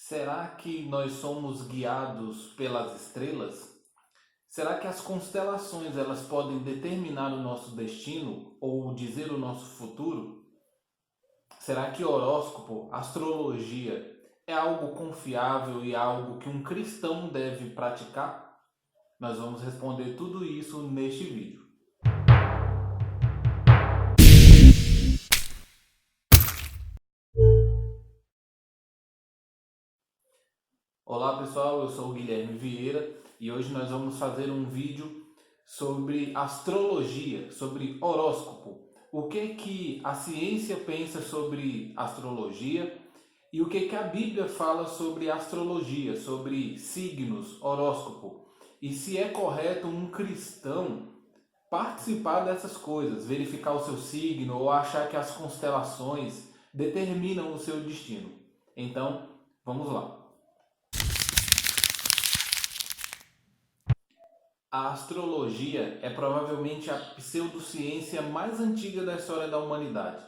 Será que nós somos guiados pelas estrelas? Será que as constelações elas podem determinar o nosso destino ou dizer o nosso futuro? Será que horóscopo, astrologia é algo confiável e algo que um cristão deve praticar? Nós vamos responder tudo isso neste vídeo. Olá pessoal, eu sou o Guilherme Vieira e hoje nós vamos fazer um vídeo sobre astrologia, sobre horóscopo. O que a ciência pensa sobre astrologia e o que a Bíblia fala sobre astrologia, sobre signos, horóscopo. E se é correto um cristão participar dessas coisas, verificar o seu signo ou achar que as constelações determinam o seu destino. Então, vamos lá. A astrologia é provavelmente a pseudociência mais antiga da história da humanidade.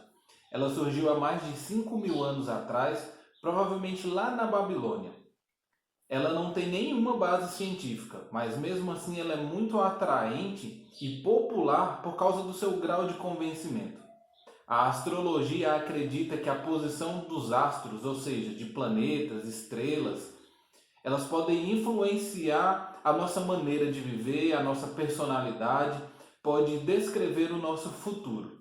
Ela surgiu há mais de 5.000 anos atrás, provavelmente lá na Babilônia. Ela não tem nenhuma base científica, mas mesmo assim ela é muito atraente e popular por causa do seu grau de convencimento. A astrologia acredita que a posição dos astros, ou seja, de planetas, estrelas, elas podem influenciar a nossa maneira de viver, a nossa personalidade, pode descrever o nosso futuro.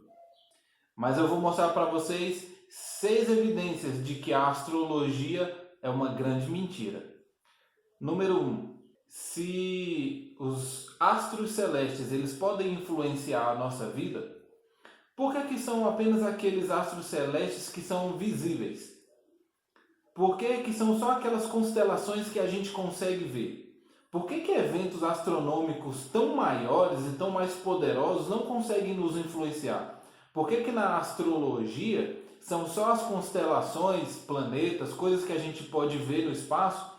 Mas eu vou mostrar para vocês 6 evidências de que a astrologia é uma grande mentira. Número 1. Se os astros celestes eles podem influenciar a nossa vida, por que são apenas aqueles astros celestes que são visíveis? Por que são só aquelas constelações que a gente consegue ver? Por que eventos astronômicos tão maiores e tão mais poderosos não conseguem nos influenciar? Por que na astrologia são só as constelações, planetas, coisas que a gente pode ver no espaço,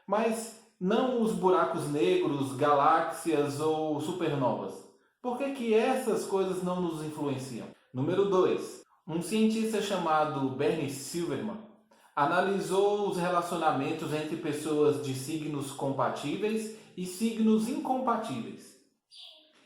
mas não os buracos negros, galáxias ou supernovas? Por que essas coisas não nos influenciam? Número 2. Um cientista chamado Bernie Silverman analisou os relacionamentos entre pessoas de signos compatíveis e signos incompatíveis.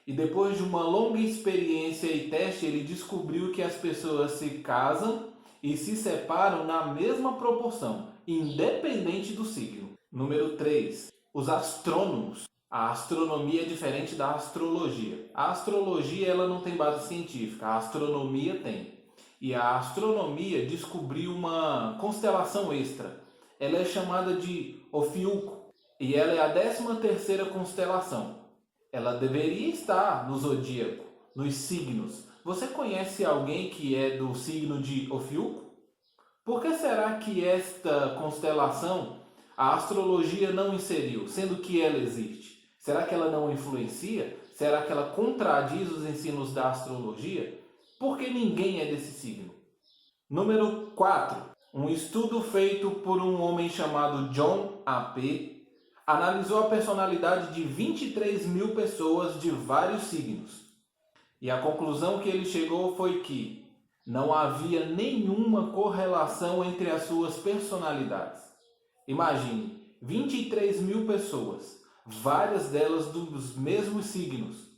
E depois de uma longa experiência e teste, ele descobriu que as pessoas se casam e se separam na mesma proporção, independente do signo. Número 3. Os astrônomos. A astronomia é diferente da astrologia. A astrologia ela não tem base científica, a astronomia tem. E a astronomia descobriu uma constelação extra. Ela é chamada de Ofiuco e ela é a 13ª constelação. Ela deveria estar no zodíaco, nos signos. Você conhece alguém que é do signo de Ofiuco? Por que será que esta constelação a astrologia não inseriu, sendo que ela existe? Será que ela não influencia? Será que ela contradiz os ensinos da astrologia? Porque ninguém é desse signo. Número 4. Um estudo feito por um homem chamado John A.P. analisou a personalidade de 23.000 pessoas de vários signos. E a conclusão que ele chegou foi que não havia nenhuma correlação entre as suas personalidades. Imagine, 23.000 pessoas, várias delas dos mesmos signos.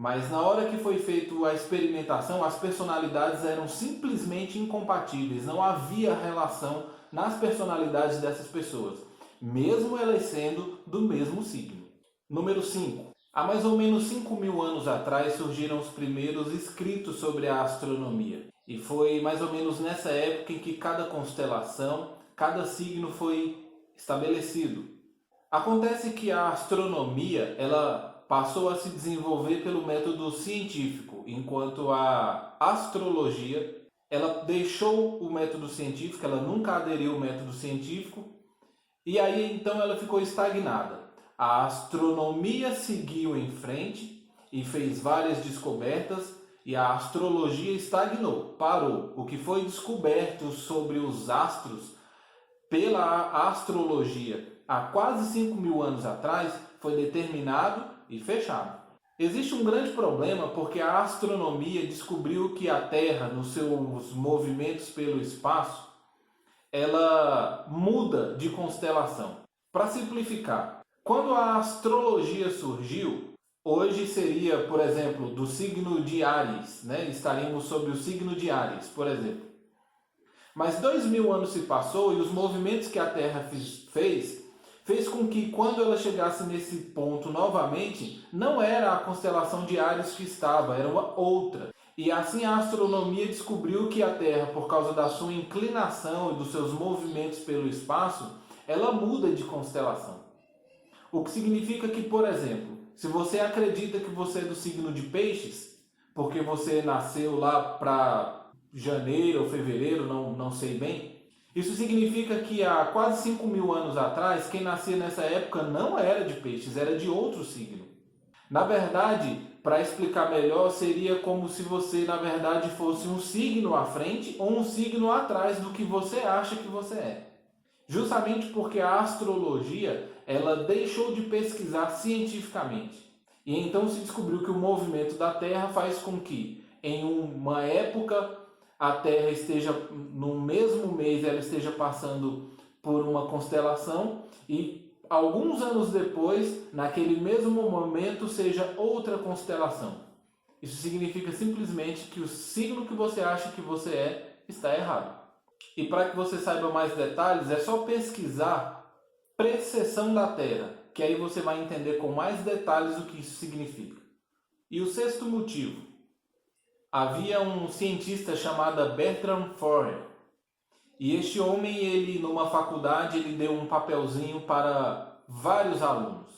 Mas na hora que foi feita a experimentação, as personalidades eram simplesmente incompatíveis. Não havia relação nas personalidades dessas pessoas, mesmo elas sendo do mesmo signo. Número 5. Há mais ou menos 5.000 anos atrás surgiram os primeiros escritos sobre a astronomia. E foi mais ou menos nessa época em que cada constelação, cada signo foi estabelecido. Acontece que a astronomia, ela passou a se desenvolver pelo método científico, enquanto a astrologia ela deixou o método científico, ela nunca aderiu ao método científico, e aí então ela ficou estagnada. A astronomia seguiu em frente e fez várias descobertas, e a astrologia estagnou, parou. O que foi descoberto sobre os astros pela astrologia há quase 5.000 anos atrás foi determinado e fechado. Existe um grande problema porque a astronomia descobriu que a Terra, nos seus movimentos pelo espaço, ela muda de constelação. Para simplificar, quando a astrologia surgiu, hoje seria, por exemplo, do signo de Áries, né? Estaríamos sob o signo de Áries, por exemplo. Mas 2000 anos se passou e os movimentos que a Terra fez com que quando ela chegasse nesse ponto novamente, não era a constelação de Áries que estava, era uma outra. E assim a astronomia descobriu que a Terra, por causa da sua inclinação e dos seus movimentos pelo espaço, ela muda de constelação. O que significa que, por exemplo, se você acredita que você é do signo de Peixes, porque você nasceu lá para janeiro ou fevereiro, não sei bem, isso significa que há quase 5.000 anos atrás, quem nascia nessa época não era de Peixes, era de outro signo. Na verdade, para explicar melhor, seria como se você, na verdade, fosse um signo à frente ou um signo atrás do que você acha que você é. Justamente porque a astrologia, ela deixou de pesquisar cientificamente. E então se descobriu que o movimento da Terra faz com que, em uma época, a Terra esteja, no mesmo mês, ela esteja passando por uma constelação e alguns anos depois, naquele mesmo momento, seja outra constelação. Isso significa simplesmente que o signo que você acha que você é está errado. E para que você saiba mais detalhes, é só pesquisar precessão da Terra, que aí você vai entender com mais detalhes o que isso significa. E o sexto motivo. Havia um cientista chamado Bertrand Forer. E este homem, ele numa faculdade, ele deu um papelzinho para vários alunos.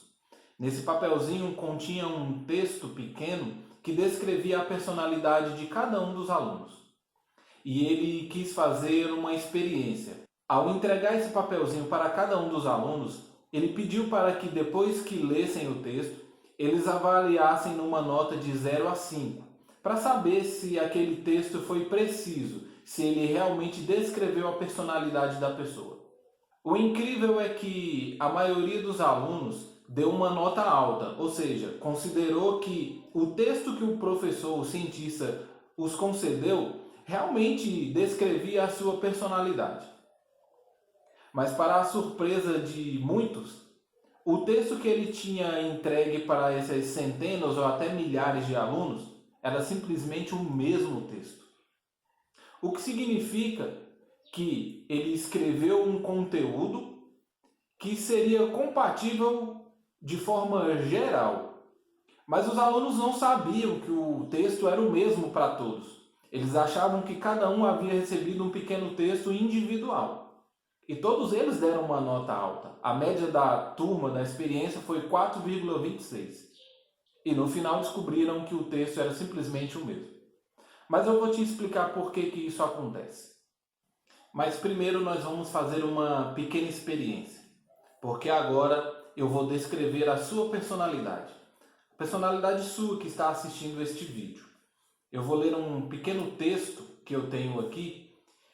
Nesse papelzinho continha um texto pequeno que descrevia a personalidade de cada um dos alunos. E ele quis fazer uma experiência. Ao entregar esse papelzinho para cada um dos alunos, ele pediu para que depois que lessem o texto, eles avaliassem numa nota de 0 a 5, para saber se aquele texto foi preciso, se ele realmente descreveu a personalidade da pessoa. O incrível é que a maioria dos alunos deu uma nota alta, ou seja, considerou que o texto que o professor, o cientista, os concedeu realmente descrevia a sua personalidade. Mas para a surpresa de muitos, o texto que ele tinha entregue para essas centenas ou até milhares de alunos era simplesmente o mesmo texto. O que significa que ele escreveu um conteúdo que seria compatível de forma geral. Mas os alunos não sabiam que o texto era o mesmo para todos. Eles achavam que cada um havia recebido um pequeno texto individual. E todos eles deram uma nota alta. A média da turma da experiência foi 4,26. E no final descobriram que o texto era simplesmente o mesmo. Mas eu vou te explicar por que isso acontece. Mas primeiro nós vamos fazer uma pequena experiência. Porque agora eu vou descrever a sua personalidade. A personalidade sua que está assistindo este vídeo. Eu vou ler um pequeno texto que eu tenho aqui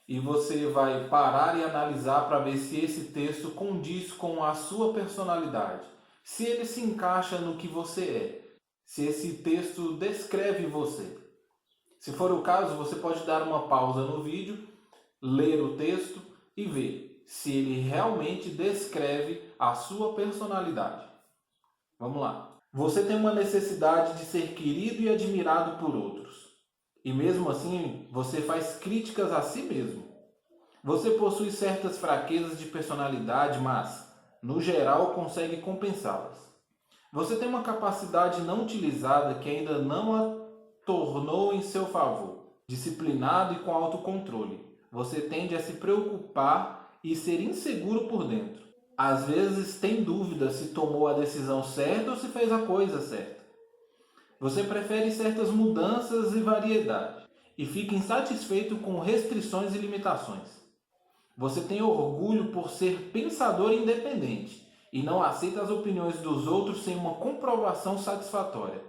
e você vai parar e analisar para ver se esse texto condiz com a sua personalidade, se ele se encaixa no que você é, se esse texto descreve você. Se for o caso, você pode dar uma pausa no vídeo, ler o texto e ver se ele realmente descreve a sua personalidade. Vamos lá. Você tem uma necessidade de ser querido e admirado por outros. E mesmo assim, você faz críticas a si mesmo. Você possui certas fraquezas de personalidade, mas, no geral, consegue compensá-las. Você tem uma capacidade não utilizada que ainda não a tornou em seu favor. Disciplinado e com autocontrole. Você tende a se preocupar e ser inseguro por dentro. Às vezes tem dúvida se tomou a decisão certa ou se fez a coisa certa. Você prefere certas mudanças e variedade e fica insatisfeito com restrições e limitações. Você tem orgulho por ser pensador independente e não aceita as opiniões dos outros sem uma comprovação satisfatória.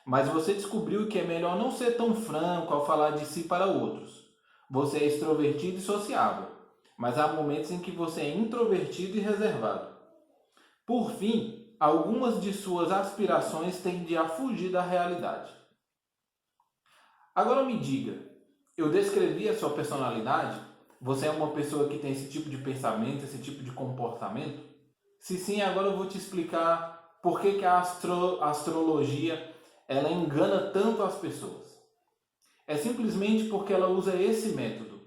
Mas você descobriu que é melhor não ser tão franco ao falar de si para outros. Você é extrovertido e sociável, mas há momentos em que você é introvertido e reservado. Por fim, algumas de suas aspirações tendem a fugir da realidade. Agora me diga, eu descrevi a sua personalidade? Você é uma pessoa que tem esse tipo de pensamento, esse tipo de comportamento? Se sim, agora eu vou te explicar por que que a astrologia ela engana tanto as pessoas. É simplesmente porque ela usa esse método.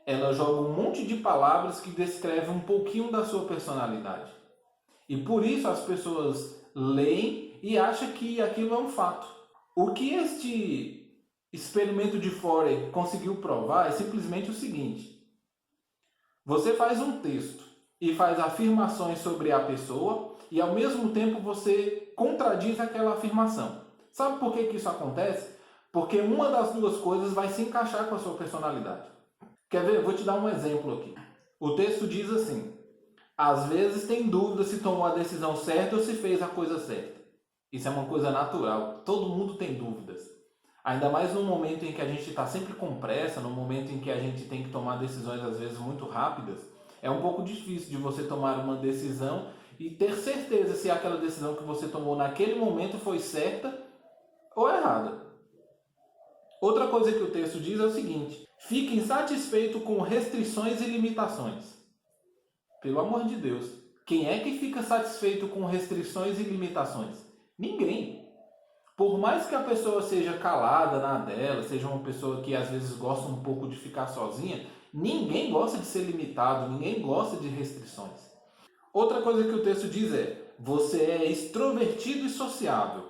Ela joga um monte de palavras que descrevem um pouquinho da sua personalidade. E por isso as pessoas leem e acham que aquilo é um fato. O que este experimento de Forer conseguiu provar é simplesmente o seguinte: você faz um texto e faz afirmações sobre a pessoa e ao mesmo tempo você contradiz aquela afirmação. Sabe por que que isso acontece? Porque uma das duas coisas vai se encaixar com a sua personalidade. Quer ver? Vou te dar um exemplo aqui. O texto diz assim: às vezes tem dúvida se tomou a decisão certa ou se fez a coisa certa. Isso é uma coisa natural. Todo mundo tem dúvidas. Ainda mais no momento em que a gente está sempre com pressa, no momento em que a gente tem que tomar decisões às vezes muito rápidas, é um pouco difícil de você tomar uma decisão e ter certeza se aquela decisão que você tomou naquele momento foi certa ou errada. Outra coisa que o texto diz é o seguinte: fique insatisfeito com restrições e limitações. Pelo amor de Deus, quem é que fica satisfeito com restrições e limitações? Ninguém. Por mais que a pessoa seja calada na dela, seja uma pessoa que às vezes gosta um pouco de ficar sozinha, ninguém gosta de ser limitado, ninguém gosta de restrições. Outra coisa que o texto diz é: você é extrovertido e sociável,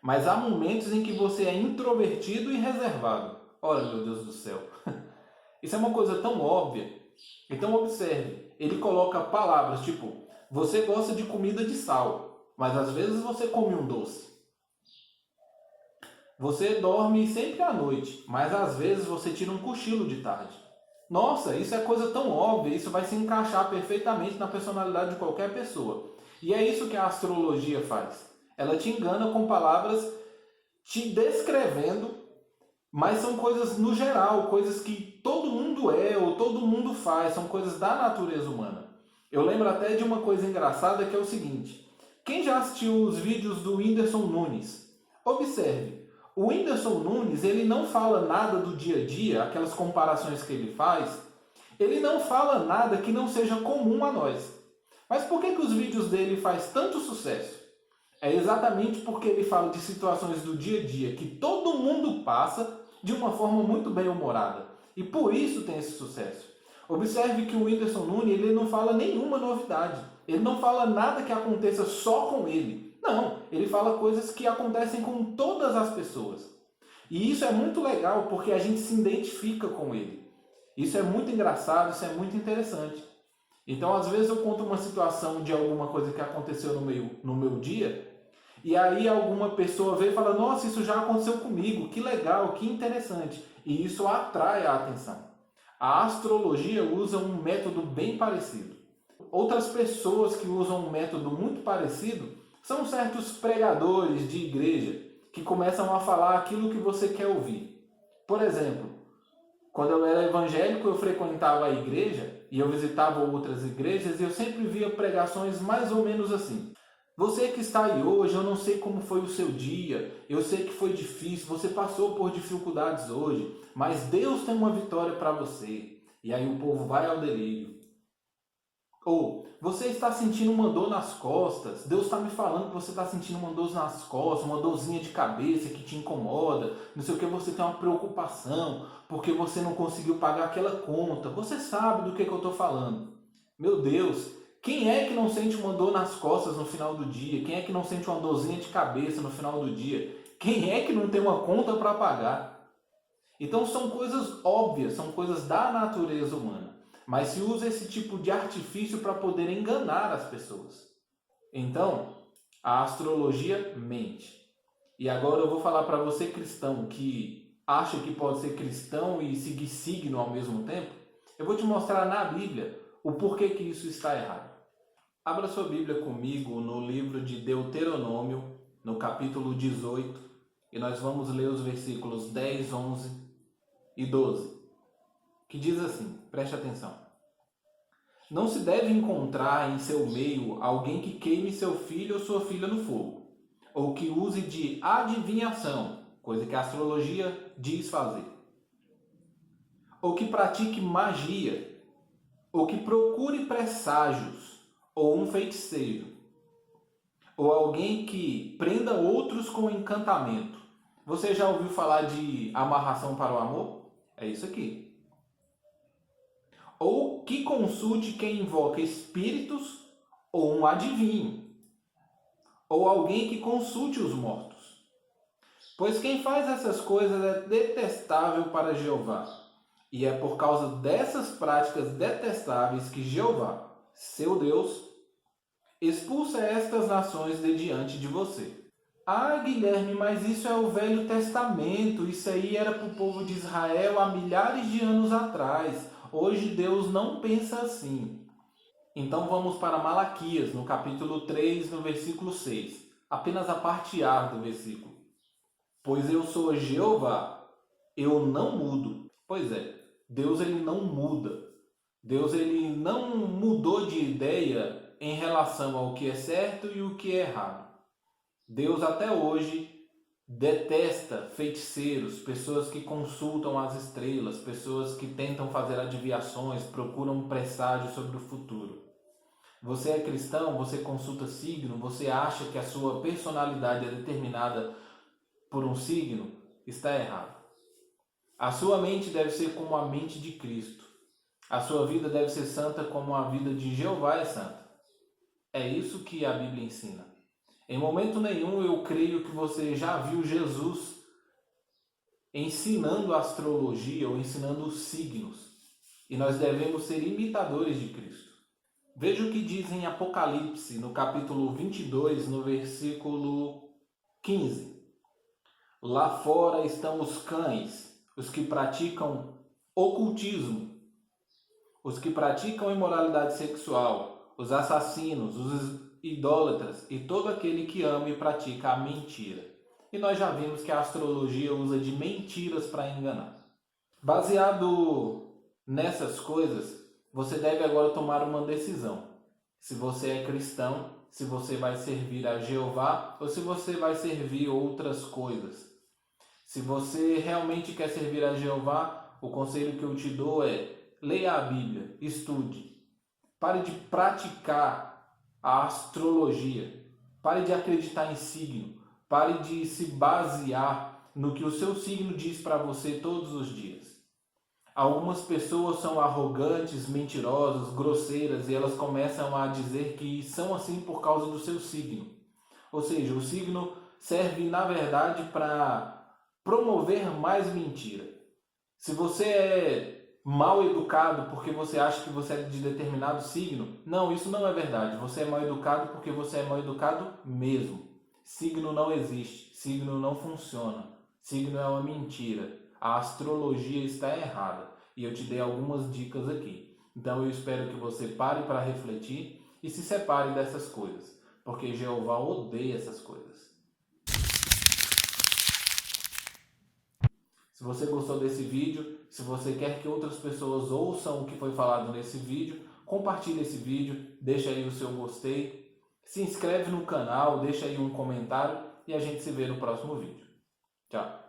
mas há momentos em que você é introvertido e reservado. Ora, meu Deus do céu. Isso é uma coisa tão óbvia. Então observe, ele coloca palavras tipo: você gosta de comida de sal, mas às vezes você come um doce. Você dorme sempre à noite, mas às vezes você tira um cochilo de tarde. Nossa, isso é coisa tão óbvia, isso vai se encaixar perfeitamente na personalidade de qualquer pessoa. E é isso que a astrologia faz. Ela te engana com palavras te descrevendo, mas são coisas no geral, coisas que todo mundo é ou todo mundo faz, são coisas da natureza humana. Eu lembro até de uma coisa engraçada que é o seguinte: quem já assistiu os vídeos do Whindersson Nunes? Observe. O Whindersson Nunes, ele não fala nada do dia a dia, aquelas comparações que ele faz, ele não fala nada que não seja comum a nós. Mas por que que os vídeos dele faz tanto sucesso? É exatamente porque ele fala de situações do dia a dia que todo mundo passa de uma forma muito bem humorada. E por isso tem esse sucesso. Observe que o Whindersson Nunes, ele não fala nenhuma novidade. Ele não fala nada que aconteça só com ele. Não, ele fala coisas que acontecem com todas as pessoas. E isso é muito legal porque a gente se identifica com ele. Isso é muito engraçado, isso é muito interessante. Então, às vezes eu conto uma situação de alguma coisa que aconteceu no meu dia, e aí alguma pessoa vê e fala: nossa, isso já aconteceu comigo, que legal, que interessante. E isso atrai a atenção. A astrologia usa um método bem parecido. Outras pessoas que usam um método muito parecido são certos pregadores de igreja que começam a falar aquilo que você quer ouvir. Por exemplo, quando eu era evangélico, eu frequentava a igreja e eu visitava outras igrejas e eu sempre via pregações mais ou menos assim: você que está aí hoje, eu não sei como foi o seu dia, eu sei que foi difícil, você passou por dificuldades hoje, mas Deus tem uma vitória para você. E aí o povo vai ao delírio. Ou, você está sentindo uma dor nas costas, Deus está me falando que você está sentindo uma dor nas costas, uma dorzinha de cabeça que te incomoda, não sei o que, você tem uma preocupação, porque você não conseguiu pagar aquela conta. Você sabe do que eu estou falando. Meu Deus, quem é que não sente uma dor nas costas no final do dia? Quem é que não sente uma dorzinha de cabeça no final do dia? Quem é que não tem uma conta para pagar? Então são coisas óbvias, são coisas da natureza humana. Mas se usa esse tipo de artifício para poder enganar as pessoas. Então, a astrologia mente. E agora eu vou falar para você cristão que acha que pode ser cristão e seguir signo ao mesmo tempo. Eu vou te mostrar na Bíblia o porquê que isso está errado. Abra sua Bíblia comigo no livro de Deuteronômio, no capítulo 18, e nós vamos ler os versículos 10, 11 e 12. Que diz assim, preste atenção: não se deve encontrar em seu meio alguém que queime seu filho ou sua filha no fogo, ou que use de adivinhação, coisa que a astrologia diz fazer, ou que pratique magia, ou que procure presságios, ou um feiticeiro, ou alguém que prenda outros com encantamento. Você já ouviu falar de amarração para o amor? É isso aqui. Ou que consulte quem invoca espíritos ou um adivinho, ou alguém que consulte os mortos. Pois quem faz essas coisas é detestável para Jeová, e é por causa dessas práticas detestáveis que Jeová, seu Deus, expulsa estas nações de diante de você. Ah, Guilherme, mas isso é o Velho Testamento, isso aí era para o povo de Israel há milhares de anos atrás. Hoje Deus não pensa assim. Então vamos para Malaquias, no capítulo 3, no versículo 6. Apenas a parte A do versículo. Pois eu sou Jeová, eu não mudo. Pois é, Deus ele não muda. Deus ele não mudou de ideia em relação ao que é certo e o que é errado. Deus até hoje detesta feiticeiros, pessoas que consultam as estrelas, pessoas que tentam fazer adivinhações, procuram presságios sobre o futuro. Você é cristão, você consulta signo, você acha que a sua personalidade é determinada por um signo? Está errado. A sua mente deve ser como a mente de Cristo. A sua vida deve ser santa como a vida de Jeová é santa. É isso que a Bíblia ensina. Em momento nenhum eu creio que você já viu Jesus ensinando astrologia ou ensinando os signos. E nós devemos ser imitadores de Cristo. Veja o que diz em Apocalipse, no capítulo 22, no versículo 15. Lá fora estão os cães, os que praticam ocultismo, os que praticam imoralidade sexual, os assassinos, os idólatras e todo aquele que ama e pratica a mentira. E nós já vimos que a astrologia usa de mentiras para enganar. Baseado nessas coisas, você deve agora tomar uma decisão. Se você é cristão, se você vai servir a Jeová ou se você vai servir outras coisas. Se você realmente quer servir a Jeová, o conselho que eu te dou é: leia a Bíblia, estude. Pare de praticar a astrologia. Pare de acreditar em signo. Pare de se basear no que o seu signo diz para você todos os dias. Algumas pessoas são arrogantes, mentirosas, grosseiras e elas começam a dizer que são assim por causa do seu signo. Ou seja, o signo serve na verdade para promover mais mentira. Se você é mal educado porque você acha que você é de determinado signo, não, isso não é verdade. Você é mal educado porque você é mal educado mesmo. Signo não existe, signo não funciona, signo é uma mentira. A astrologia está errada e eu te dei algumas dicas aqui. Então eu espero que você pare para refletir e se separe dessas coisas, porque Jeová odeia essas coisas. Se você gostou desse vídeo, se você quer que outras pessoas ouçam o que foi falado nesse vídeo, compartilhe esse vídeo, deixa aí o seu gostei, se inscreve no canal, deixa aí um comentário e a gente se vê no próximo vídeo. Tchau!